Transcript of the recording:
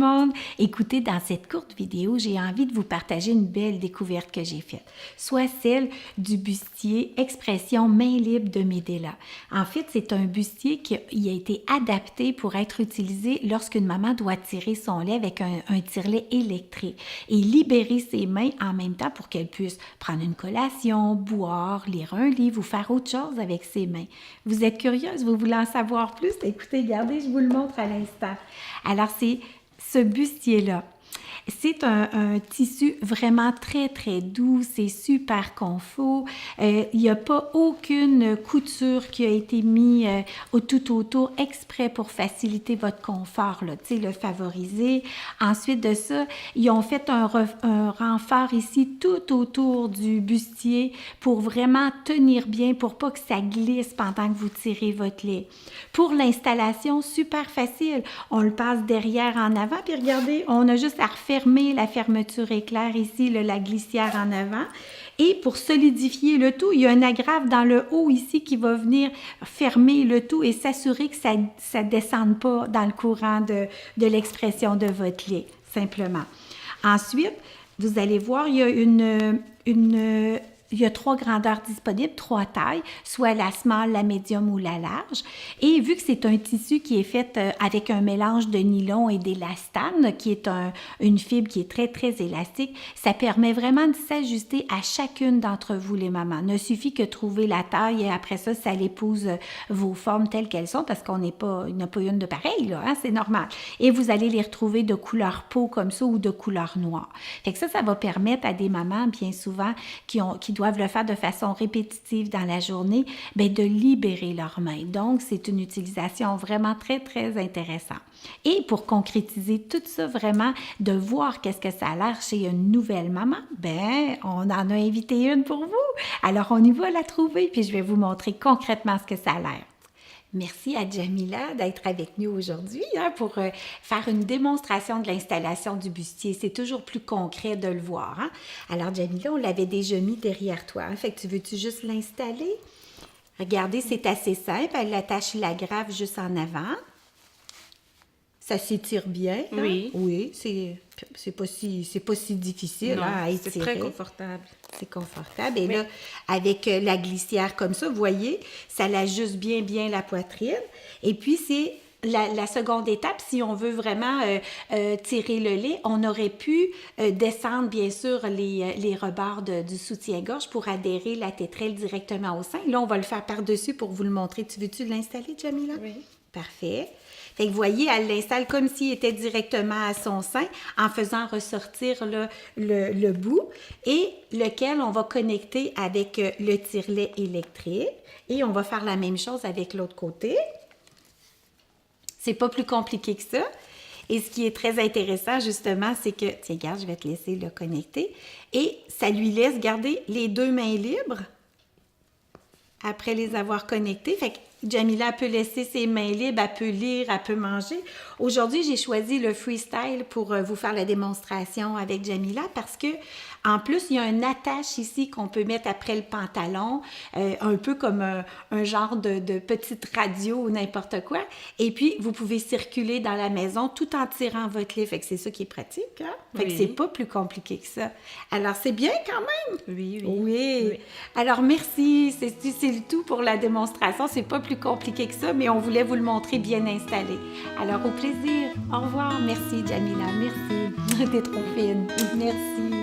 monde! Écoutez, dans cette courte vidéo, j'ai envie de vous partager une belle découverte que j'ai faite, soit celle du bustier Expression main libre de Medela. En fait, c'est un bustier qui a été adapté pour être utilisé lorsqu'une maman doit tirer son lait avec un tire-lait électrique et libérer ses mains en même temps pour qu'elle puisse prendre une collation, boire, lire un livre ou faire autre chose avec ses mains. Vous êtes curieuse? Vous voulez en savoir plus? Écoutez, regardez, je vous le montre à l'instant. Alors, c'est ce bustier-là. C'est un tissu vraiment très, très doux, c'est super confort. Il n'y a pas aucune couture qui a été mise tout autour exprès pour faciliter votre confort, là, le favoriser. Ensuite de ça, ils ont fait un renfort ici tout autour du bustier pour vraiment tenir bien, pour pas que ça glisse pendant que vous tirez votre lait. Pour l'installation, super facile. On le passe derrière en avant, puis regardez, on a juste à refermer la fermeture éclair ici, la glissière en avant. Et pour solidifier le tout, il y a un agrafe dans le haut ici qui va venir fermer le tout et s'assurer que ça ne descende pas dans le courant de l'expression de votre lait, simplement. Ensuite, vous allez voir, il y a il y a 3 grandeurs disponibles, 3 tailles, soit la small, la médium ou la large. Et vu que c'est un tissu qui est fait avec un mélange de nylon et d'élastane, qui est une fibre qui est très, très élastique, ça permet vraiment de s'ajuster à chacune d'entre vous, les mamans. Il ne suffit que trouver la taille et après ça, ça épouse vos formes telles qu'elles sont parce il n'y en a pas une de pareille, là, hein, c'est normal. Et vous allez les retrouver de couleur peau comme ça ou de couleur noire. Fait que ça va permettre à des mamans, bien souvent, qui doivent le faire de façon répétitive dans la journée, bien, de libérer leurs mains. Donc, c'est une utilisation vraiment très, très intéressante. Et pour concrétiser tout ça, vraiment, de voir qu'est-ce que ça a l'air chez une nouvelle maman, bien, on en a invité une pour vous. Alors, on y va la trouver, puis je vais vous montrer concrètement ce que ça a l'air. Merci à Jamila d'être avec nous aujourd'hui pour faire une démonstration de l'installation du bustier. C'est toujours plus concret de le voir. Hein? Alors, Jamila, on l'avait déjà mis derrière toi. Hein? Fait que veux-tu juste l'installer? Regardez, c'est assez simple. Elle attache l'agrafe juste en avant. Ça s'étire bien. Hein? Oui. Oui, c'est pas si difficile à étirer. C'est très confortable. C'est confortable. Et là, avec la glissière comme ça, vous voyez, ça l'ajuste bien la poitrine. Et puis, c'est la seconde étape, si on veut vraiment tirer le lait, on aurait pu descendre, bien sûr, les rebords du soutien-gorge pour adhérer la tétrelle directement au sein. Là, on va le faire par-dessus pour vous le montrer. Veux-tu l'installer, Jamila? Oui. Parfait. Fait que vous voyez, elle l'installe comme s'il était directement à son sein en faisant ressortir le bout et lequel on va connecter avec le tire-lait électrique. Et on va faire la même chose avec l'autre côté. C'est pas plus compliqué que ça. Et ce qui est très intéressant, justement, c'est que, tiens, regarde, je vais te laisser le connecter. Et ça lui laisse garder les 2 mains libres après les avoir connectées. Fait que Jamila peut laisser ses mains libres, elle peut lire, elle peut manger. Aujourd'hui, j'ai choisi le freestyle pour vous faire la démonstration avec Jamila parce que, en plus, il y a une attache ici qu'on peut mettre après le pantalon, un peu comme un genre de petite radio ou n'importe quoi. Et puis, vous pouvez circuler dans la maison tout en tirant votre lait. Fait que c'est ça qui est pratique, hein? Fait que c'est pas plus compliqué que ça. Alors, c'est bien quand même? Oui. Alors, merci. C'est le tout pour la démonstration. C'est pas plus compliqué que ça, mais on voulait vous le montrer bien installé. Alors, au plaisir. Au revoir. Merci, Jamila. Merci. T'es trop fine. Merci.